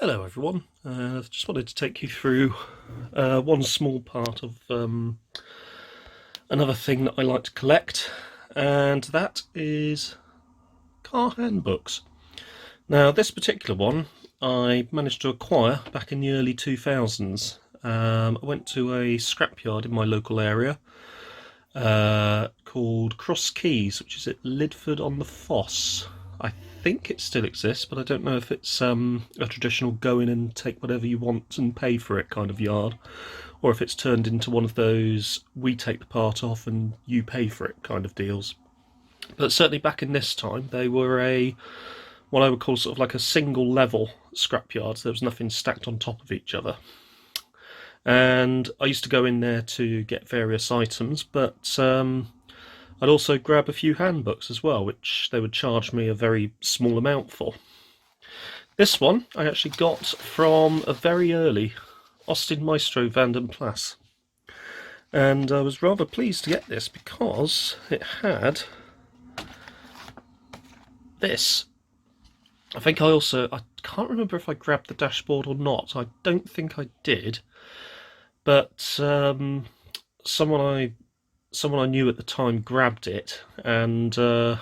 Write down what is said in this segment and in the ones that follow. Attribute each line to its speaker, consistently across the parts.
Speaker 1: Hello everyone, just wanted to take you through one small part of another thing that I like to collect, and that is car handbooks. Now this particular one I managed to acquire back in the early 2000s. I went to a scrapyard in my local area called Cross Keys, which is at Lidford on the Foss. I think it still exists, but I don't know if it's a traditional go in and take whatever you want and pay for it kind of yard, or if it's turned into one of those we take the part off and you pay for it kind of deals. But certainly back in this time, they were what I would call sort of like a single level scrapyard. There was nothing stacked on top of each other. And I used to go in there to get various items, but I'd also grab a few handbooks as well, which they would charge me a very small amount for. This one I actually got from a very early Austin Maestro VandenPlas. And I was rather pleased to get this because it had this. I can't remember if I grabbed the dashboard or not. I don't think I did. But someone I knew at the time grabbed it, and I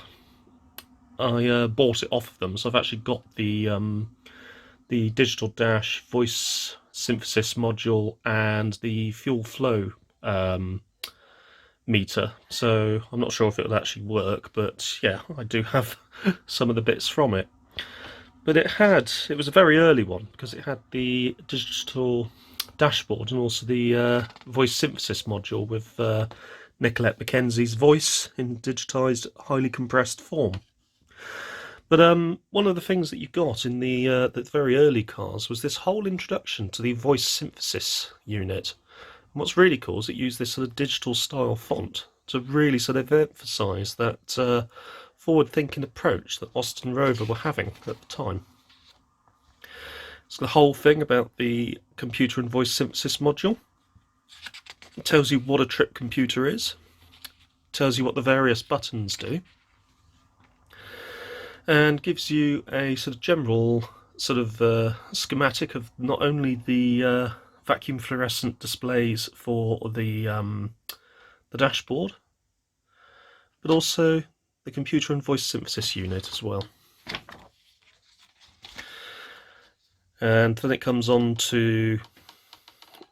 Speaker 1: bought it off of them. So I've actually got the digital dash, voice synthesis module, and the fuel flow meter. So I'm not sure if it would actually work, but yeah, I do have some of the bits from it. But it was a very early one because it had the digital dashboard and also the voice synthesis module with Nicolette McKenzie's voice in digitised, highly compressed form. But one of the things that you got in the very early cars was this whole introduction to the voice synthesis unit. And what's really cool is it used this sort of digital style font to really sort of emphasise that forward-thinking approach that Austin Rover were having at the time. So the whole thing about the computer and voice synthesis module. It tells you what a trip computer is, tells you what the various buttons do, and gives you a sort of general sort of schematic of not only the vacuum fluorescent displays for the dashboard, but also the computer and voice synthesis unit as well. And then it comes on to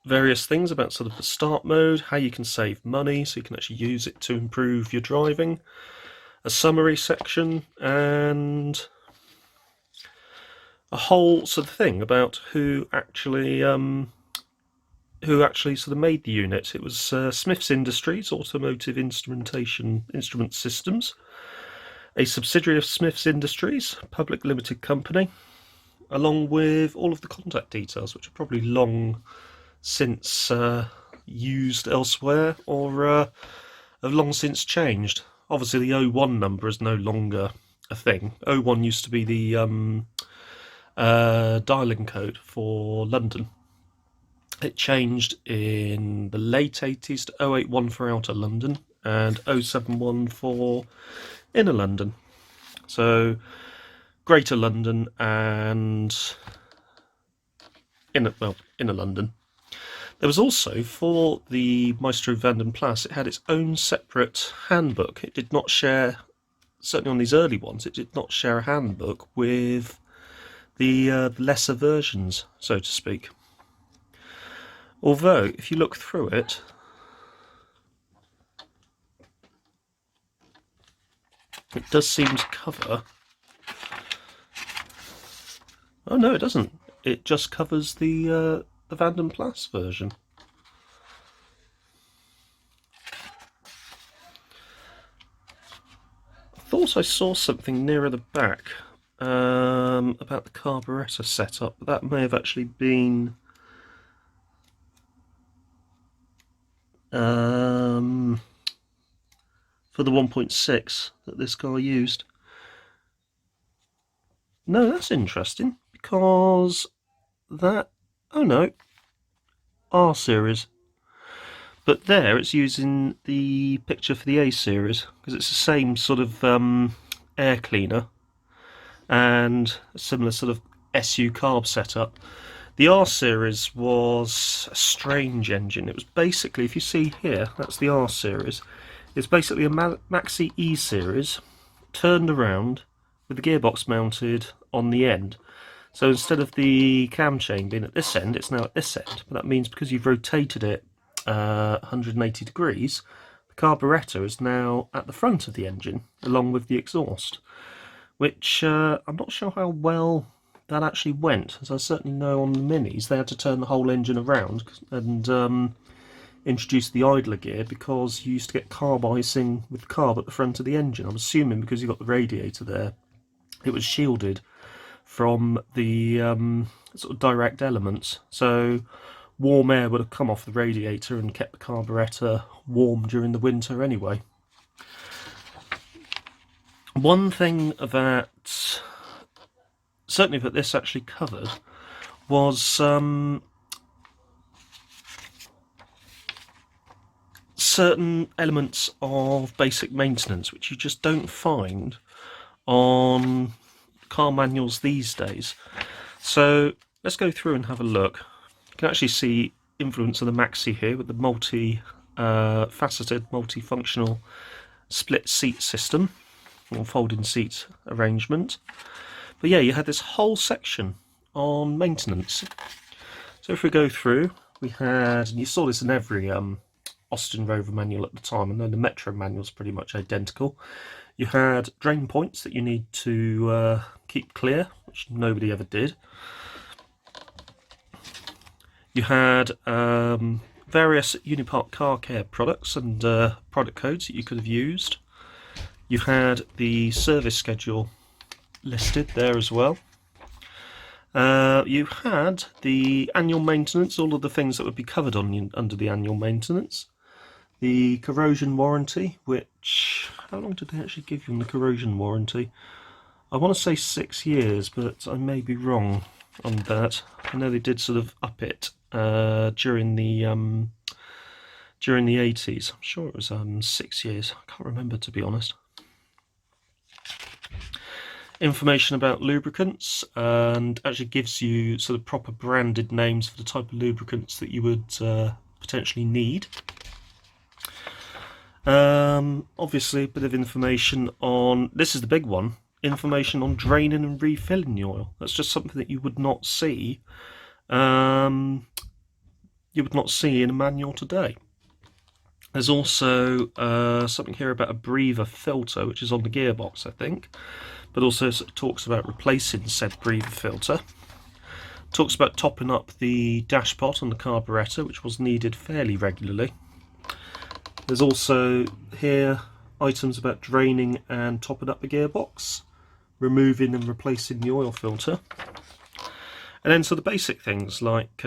Speaker 1: various things about sort of the start mode, how you can save money so you can actually use it to improve your driving, a summary section, and a whole sort of thing about who actually sort of made the unit. It was Smiths Industries Automotive Instrument Systems, a subsidiary of Smiths Industries, public limited company, along with all of the contact details, which are probably long since used elsewhere or have long since changed. Obviously the 01 number is no longer a thing. 01 used to be the dialing code for London. It changed in the late 80s to 081 for outer London and 071 for inner London. So Greater London and inner London. There was also, for the Maestro Vanden Plas, it had its own separate handbook. It did not share, certainly on these early ones, it did not share a handbook with the lesser versions, so to speak. Although, if you look through it, it does seem to cover... Oh no, it doesn't. It just covers the Vanden Plas version. I thought I saw something nearer the back about the carburettor setup, but that may have actually been for the 1.6 that this guy used. No, that's interesting, because that... Oh no, R series. But there it's using the picture for the A series, because it's the same sort of air cleaner and a similar sort of SU carb setup. The R series was a strange engine. It was basically, if you see here, that's the R series. It's basically a Maxi E series turned around with the gearbox mounted on the end. So instead of the cam chain being at this end, it's now at this end. But that means because you've rotated it 180 degrees, the carburettor is now at the front of the engine along with the exhaust, which I'm not sure how well that actually went, as I certainly know on the Minis they had to turn the whole engine around and introduce the idler gear because you used to get carb icing with carb at the front of the engine. I'm assuming because you got the radiator there, it was shielded from the sort of direct elements, so warm air would have come off the radiator and kept the carburettor warm during the winter anyway. One thing that certainly that this actually covered was certain elements of basic maintenance which you just don't find on car manuals these days. So let's go through and have a look. You can actually see influence of the Maxi here with the multi-faceted, multifunctional split seat system or folding seat arrangement. But yeah, you had this whole section on maintenance. So if we go through, we had, and you saw this in every Austin Rover manual at the time, and then the Metro manual's pretty much identical. You had drain points that you need to keep clear, which nobody ever did. You had various Unipart car care products and product codes that you could have used. You had the service schedule listed there as well. You had the annual maintenance, all of the things that would be covered under the annual maintenance. The corrosion warranty, which, how long did they actually give you on the corrosion warranty? I want to say 6 years, but I may be wrong on that. I know they did sort of up it during the 80s. I'm sure it was 6 years. I can't remember, to be honest. Information about lubricants, and actually gives you sort of proper branded names for the type of lubricants that you would potentially need. Obviously a bit of information on, this is the big one, information on draining and refilling the oil. That's just something that you would not see in a manual today. There's also something here about a breather filter, which is on the gearbox, I think, but also talks about replacing said breather filter. Talks about topping up the dash pot on the carburettor, which was needed fairly regularly. There's also here items about draining and topping up the gearbox, removing and replacing the oil filter, and then so the basic things like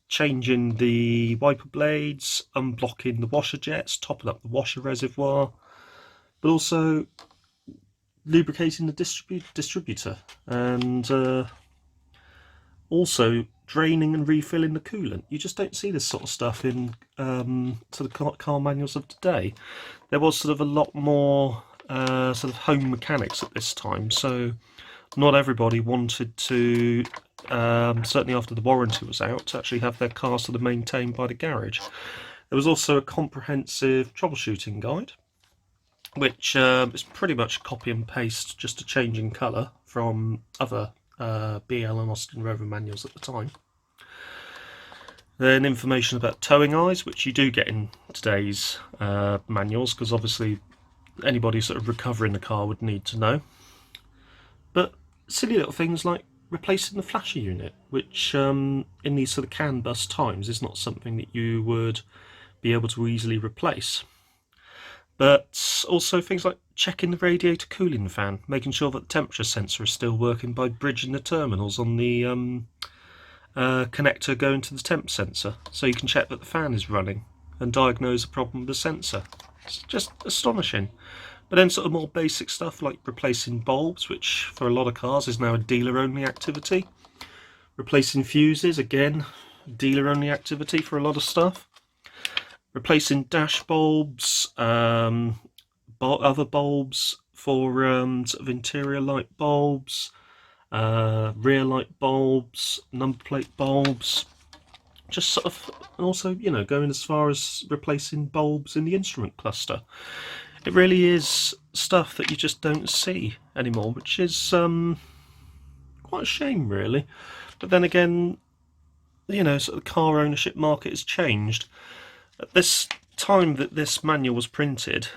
Speaker 1: changing the wiper blades, unblocking the washer jets, topping up the washer reservoir, but also lubricating the distributor, and also draining and refilling the coolant. You just don't see this sort of stuff in sort of car manuals of today. There was sort of a lot more sort of home mechanics at this time, so not everybody wanted to, certainly after the warranty was out, to actually have their car sort of maintained by the garage. There was also a comprehensive troubleshooting guide, which is pretty much copy and paste, just a change in colour from other BL and Austin Rover manuals at the time. Then information about towing eyes, which you do get in today's manuals, because obviously anybody sort of recovering the car would need to know. But silly little things like replacing the flasher unit, which in these sort of CAN bus times is not something that you would be able to easily replace. But also things like checking the radiator cooling fan, making sure that the temperature sensor is still working by bridging the terminals on the connector going to the temp sensor, so you can check that the fan is running and diagnose a problem with the sensor. It's just astonishing. But then sort of more basic stuff like replacing bulbs, which for a lot of cars is now a dealer-only activity. Replacing fuses, again, dealer-only activity for a lot of stuff. Replacing dash bulbs, other bulbs for sort of interior light bulbs, rear light bulbs, number plate bulbs, just sort of, and also, you know, going as far as replacing bulbs in the instrument cluster. It really is stuff that you just don't see anymore, which is quite a shame, really. But then again, you know, sort of the car ownership market has changed. At this time that this manual was printed,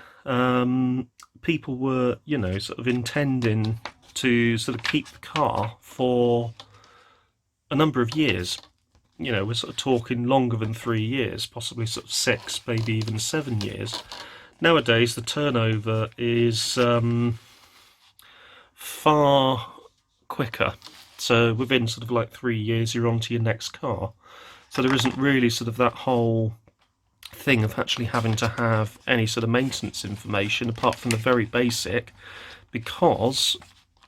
Speaker 1: people were, you know, sort of intending to sort of keep the car for a number of years. You know, we're sort of talking longer than 3 years, possibly sort of 6, maybe even 7 years. Nowadays, the turnover is far quicker. So within sort of like 3 years, you're on to your next car. So there isn't really sort of that whole thing of actually having to have any sort of maintenance information apart from the very basic, because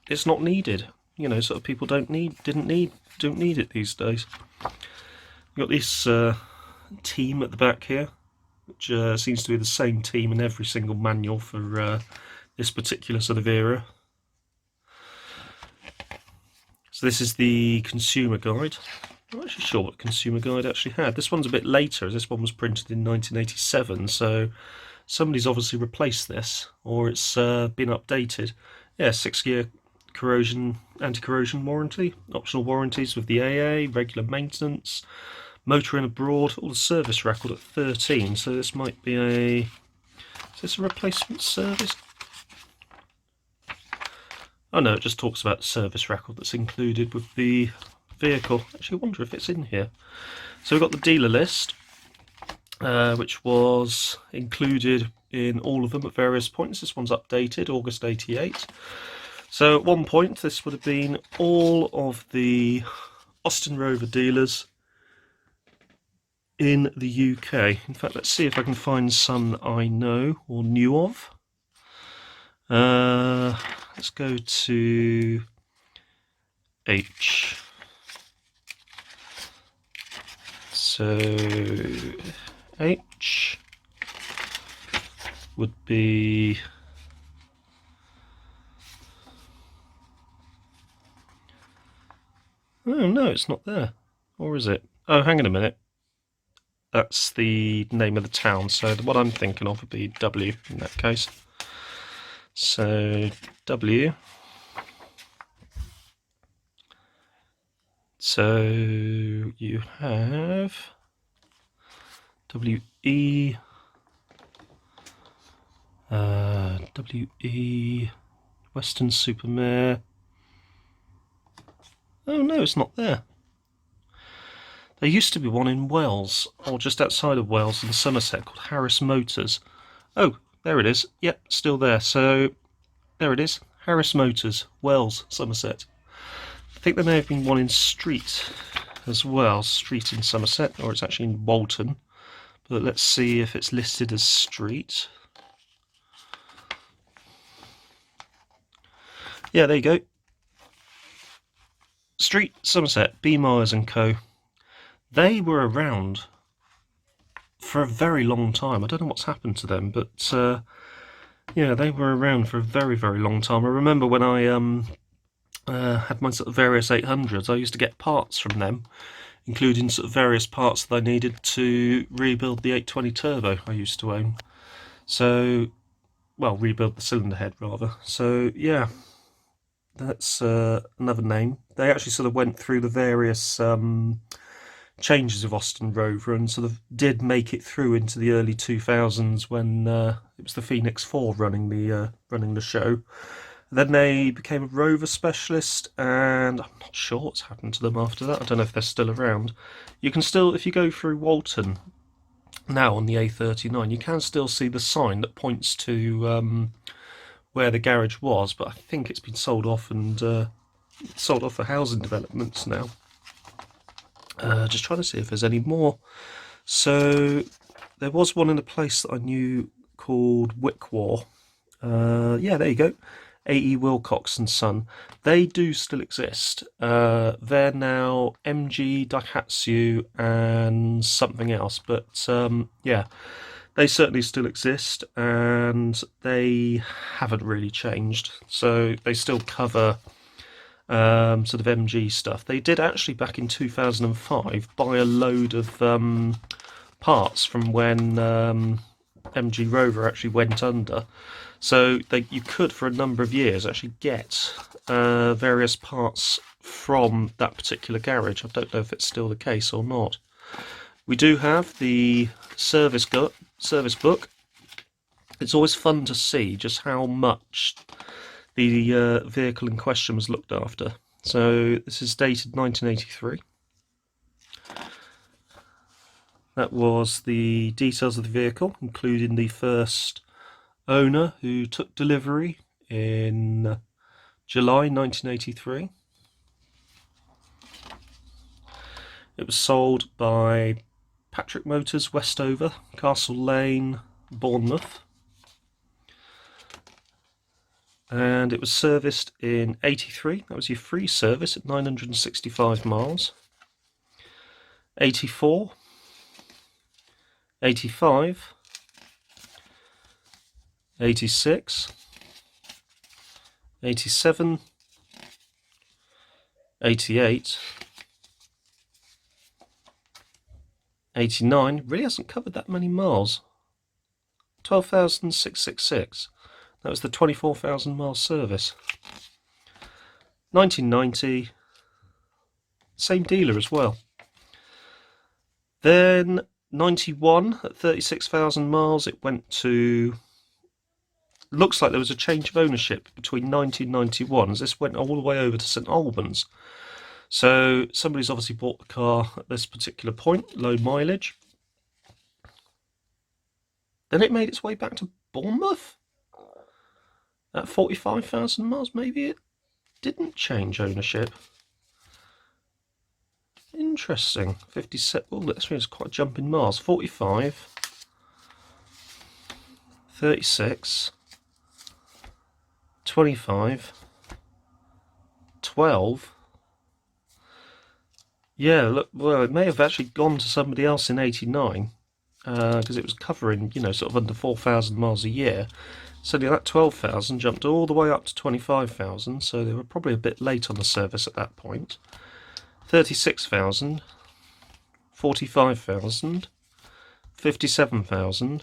Speaker 1: it's not needed. You know, sort of people don't need it these days. You've got this team at the back here, which seems to be the same team in every single manual for this particular sort of era. So this is the consumer guide. I'm not actually sure what the consumer guide actually had. This one's a bit later, as this one was printed in 1987, so somebody's obviously replaced this, or it's been updated. Yeah, 6-year corrosion, anti-corrosion warranty, optional warranties with the AA, regular maintenance, motor in abroad, all the service record at 13, so this might be a... Is this a replacement service? Oh no, it just talks about the service record that's included with the vehicle. Actually, I wonder if it's in here. So we've got the dealer list, which was included in all of them at various points. This one's updated, August 88. So at one point, this would have been all of the Austin Rover dealers in the UK. In fact, let's see if I can find some I know or knew of. Let's go to H. So H would be oh no, it's not there. Or is it? Oh, hang on a minute. That's the name of the town, so what I'm thinking of would be W in that case. So W. So you have WE, WE, Western Supermare. Oh no, it's not there. There used to be one in Wales, or just outside of Wales in Somerset, called Harris Motors. Oh, there it is. Yep, still there. So there it is. Harris Motors, Wales, Somerset. I think there may have been one in Street as well, Street in Somerset, or it's actually in Walton. But let's see if it's listed as Street. Yeah, there you go. Street, Somerset, B. Myers and Co. They were around for a very long time. I don't know what's happened to them, but yeah, they were around for a very, very long time. I remember when I had my sort of various 800s, I used to get parts from them, including sort of various parts that I needed to rebuild the 820 turbo I used to own. So, well, rebuild the cylinder head rather. So yeah, that's another name. They actually sort of went through the various changes of Austin Rover and sort of did make it through into the early 2000s when it was the Phoenix 4 running the show. Then they became a Rover specialist, and I'm not sure what's happened to them after that. I don't know if they're still around. You can still, if you go through Walton now on the A39, you can still see the sign that points to where the garage was, but I think it's been sold off and sold off for housing developments now. Just trying to see if there's any more. So there was one in a place that I knew called Wickwar. Yeah, there you go. A.E. Wilcox and Son. They do still exist. They're now MG, Daihatsu and something else, but yeah, they certainly still exist and they haven't really changed. So they still cover sort of MG stuff. They did actually back in 2005 buy a load of parts from when MG Rover actually went under. So you could, for a number of years, actually get various parts from that particular garage. I don't know if it's still the case or not. We do have the service book. It's always fun to see just how much the vehicle in question was looked after. So this is dated 1983. That was the details of the vehicle, including the first owner who took delivery in July 1983. It was sold by Patrick Motors, Westover, Castle Lane, Bournemouth. And it was serviced in 83. That was your free service at 965 miles. 84. 85. 86. 87. 88. 89. Really hasn't covered that many miles. 12,666. That was the 24,000 mile service. 1990, same dealer as well. Then 91, at 36,000 miles, it went to... Looks like there was a change of ownership between 90 and 91, as this went all the way over to St Albans. So somebody's obviously bought the car at this particular point, low mileage. Then it made its way back to Bournemouth. At 45,000 miles, maybe it didn't change ownership. Interesting. 57. Oh, that's really quite a jump in miles. 45. 36. 25. 12. Yeah, look, well, it may have actually gone to somebody else in 89, because it was covering, sort of under 4,000 miles a year. Suddenly that 12,000 jumped all the way up to 25,000, so they were probably a bit late on the service at that point. 36,000, 45,000, 57,000,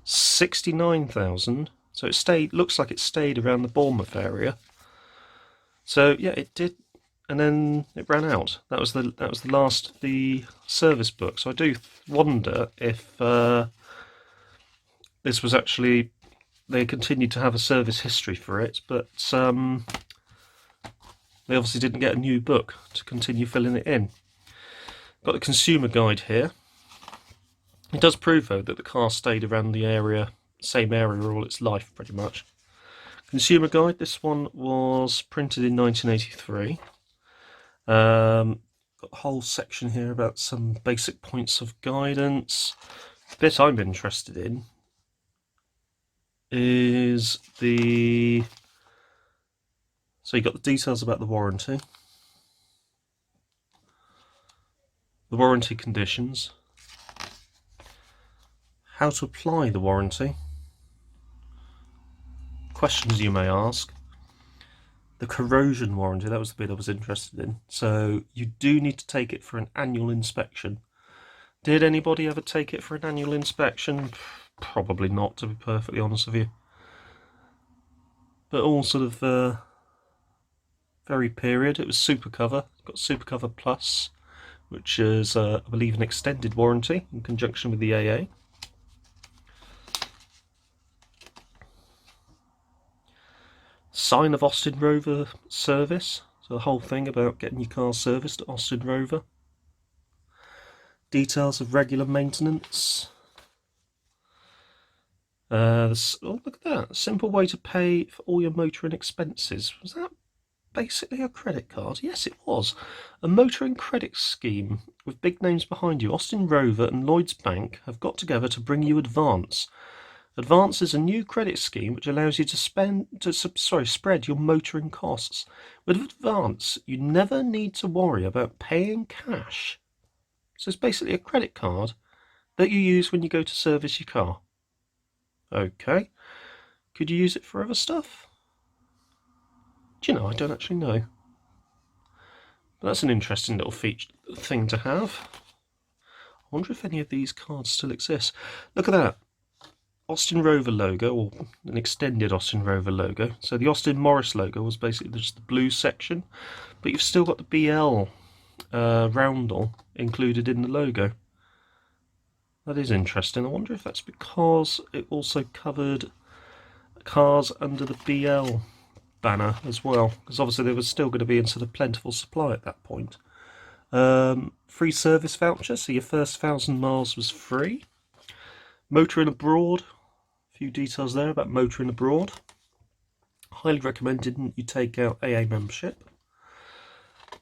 Speaker 1: 69,000. So it stayed. Looks like it stayed around the Bournemouth area. So yeah, it did, and then it ran out. That was the last of the service book. So I do wonder if this was actually, they continued to have a service history for it, but they obviously didn't get a new book to continue filling it in. Got the consumer guide here. It does prove, though, that the car stayed around the area, same area all its life, pretty much. Consumer guide, this one was printed in 1983. Got a whole section here about some basic points of guidance. The bit I'm interested in is so you got the details about the warranty, the warranty conditions, how to apply the warranty, questions you may ask, the corrosion warranty. That was the bit I was interested in. So you do need to take it for an annual inspection. Did anybody ever take it for an annual inspection? Probably not, to be perfectly honest with you. But all sort of very period. It was super cover. Got super cover plus, which is I believe an extended warranty in conjunction with the AA. Sign of Austin Rover service. So the whole thing about getting your car serviced at Austin Rover. Details of regular maintenance. Oh, look at that. A simple way to pay for all your motoring expenses. Was that basically a credit card? Yes, it was. A motoring credit scheme with big names behind you. Austin Rover and Lloyds Bank have got together to bring you Advance. Advance is a new credit scheme which allows you to spread your motoring costs. With Advance, you never need to worry about paying cash. So it's basically a credit card that you use when you go to service your car. Okay. Could you use it for other stuff? Do you know, I don't actually know. But that's an interesting little thing to have. I wonder if any of these cards still exist. Look at that. Austin Rover logo, or an extended Austin Rover logo. So the Austin Morris logo was basically just the blue section, but you've still got the BL roundel included in the logo. That is interesting. I wonder if that's because it also covered cars under the BL banner as well, because obviously they were still going to be in sort of plentiful supply at that point. Free service voucher, so your first 1,000 miles was free. Motoring abroad, a few details there about motoring abroad. Highly recommended you take out AA membership.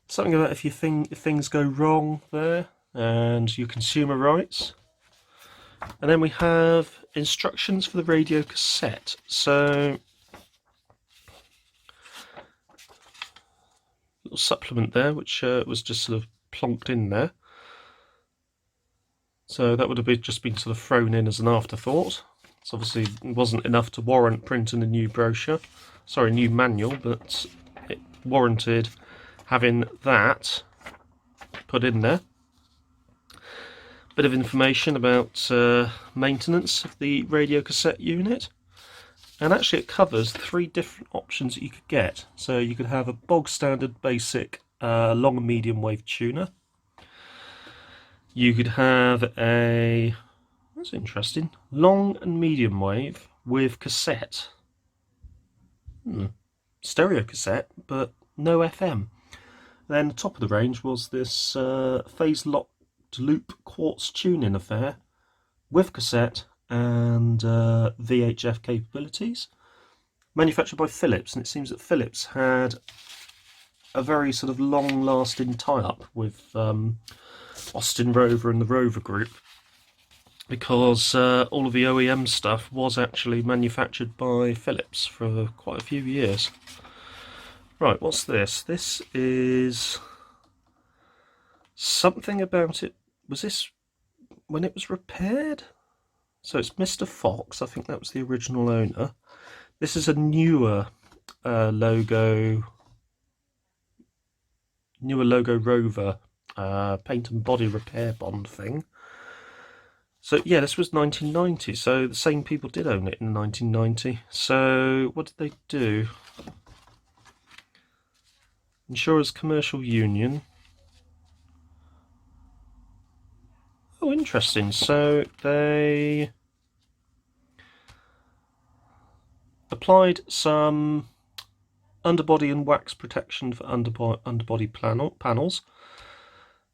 Speaker 1: Something about if things go wrong there, and your consumer rights. And then we have instructions for the radio cassette. So, little supplement there, which was just sort of plonked in there. So that would have just been sort of thrown in as an afterthought. So obviously it wasn't enough to warrant printing a new brochure, sorry, new manual, but it warranted having that put in there. Bit of information about maintenance of the radio cassette unit. And actually it covers 3 different options that you could get. So you could have a bog standard basic long and medium wave tuner. You could have a, that's interesting, long and medium wave with cassette. Stereo cassette, but no FM. Then the top of the range was this phase locked loop quartz tuning affair with cassette and VHF capabilities. Manufactured by Philips, and it seems that Philips had a very sort of long-lasting tie-up with Austin Rover and the Rover Group, because all of the OEM stuff was actually manufactured by Philips for quite a few years. Right, what's this? This is something about it. Was this when it was repaired? So it's Mr. Fox, I think that was the original owner. This is a newer logo Rover paint and body repair bond thing. So yeah, this was 1990, so the same people did own it in 1990. So what did they do? Insurers Commercial Union. Oh, interesting. So they applied some underbody and wax protection for underbody panels,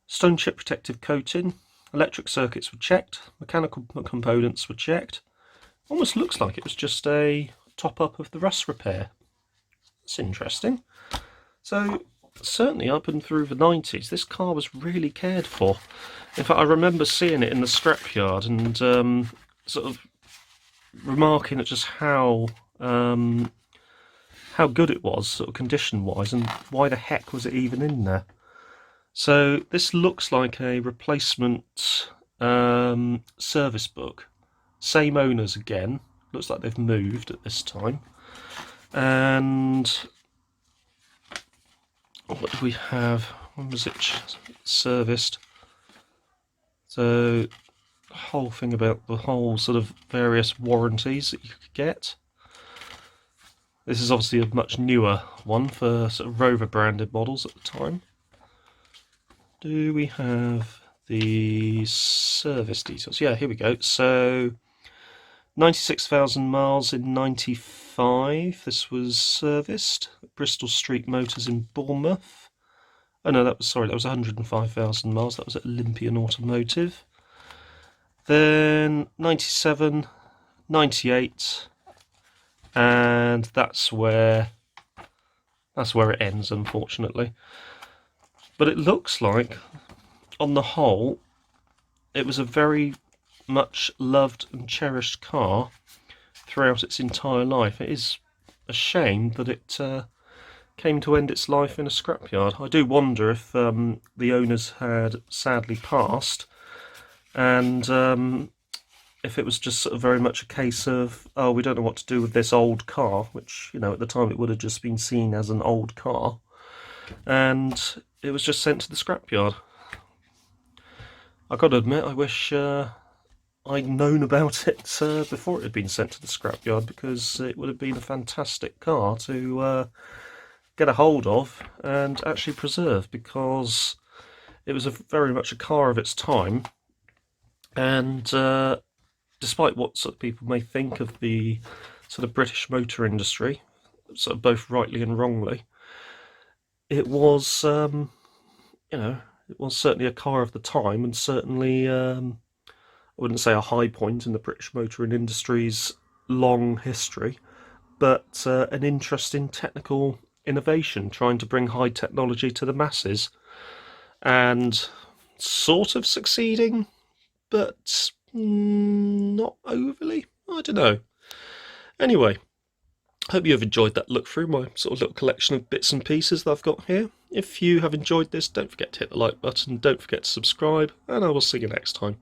Speaker 1: stone chip protective coating, electric circuits were checked, mechanical components were checked. Almost looks like it was just a top-up of the rust repair. That's interesting. So certainly up and through the 90s, this car was really cared for. In fact, I remember seeing it in the scrapyard and sort of remarking at just how good it was, sort of condition-wise, and why the heck was it even in there. So this looks like a replacement service book. Same owners again. Looks like they've moved at this time. And what do we have? When was it serviced? So the whole thing about the whole sort of various warranties that you could get. This is obviously a much newer one for sort of Rover branded models at the time. Do we have the service details? Yeah, here we go. So 96,000 miles in 95. This was serviced at Bristol Street Motors in Bournemouth. Oh no, that was 105,000 miles. That was at Olympian Automotive. Then 97, 98, and that's where it ends, unfortunately. But it looks like, on the whole, it was a very much loved and cherished car throughout its entire life. It is a shame that it came to end its life in a scrapyard. I do wonder if the owners had sadly passed, and if it was just sort of very much a case of, oh, we don't know what to do with this old car, which, you know, at the time it would have just been seen as an old car, and it was just sent to the scrapyard. I got to admit, I wish I'd known about it before it had been sent to the scrapyard, because it would have been a fantastic car to get a hold of and actually preserve, because it was very much a car of its time, and despite what sort of people may think of the sort of British motor industry, sort of both rightly and wrongly, it was, you know, it was certainly a car of the time, and certainly, I wouldn't say a high point in the British motoring industry's long history, but an interesting technical innovation, trying to bring high technology to the masses, and sort of succeeding, but not overly. I don't know. Anyway, hope you have enjoyed that look through my sort of little collection of bits and pieces that I've got here. If you have enjoyed this, don't forget to hit the like button, don't forget to subscribe, and I will see you next time.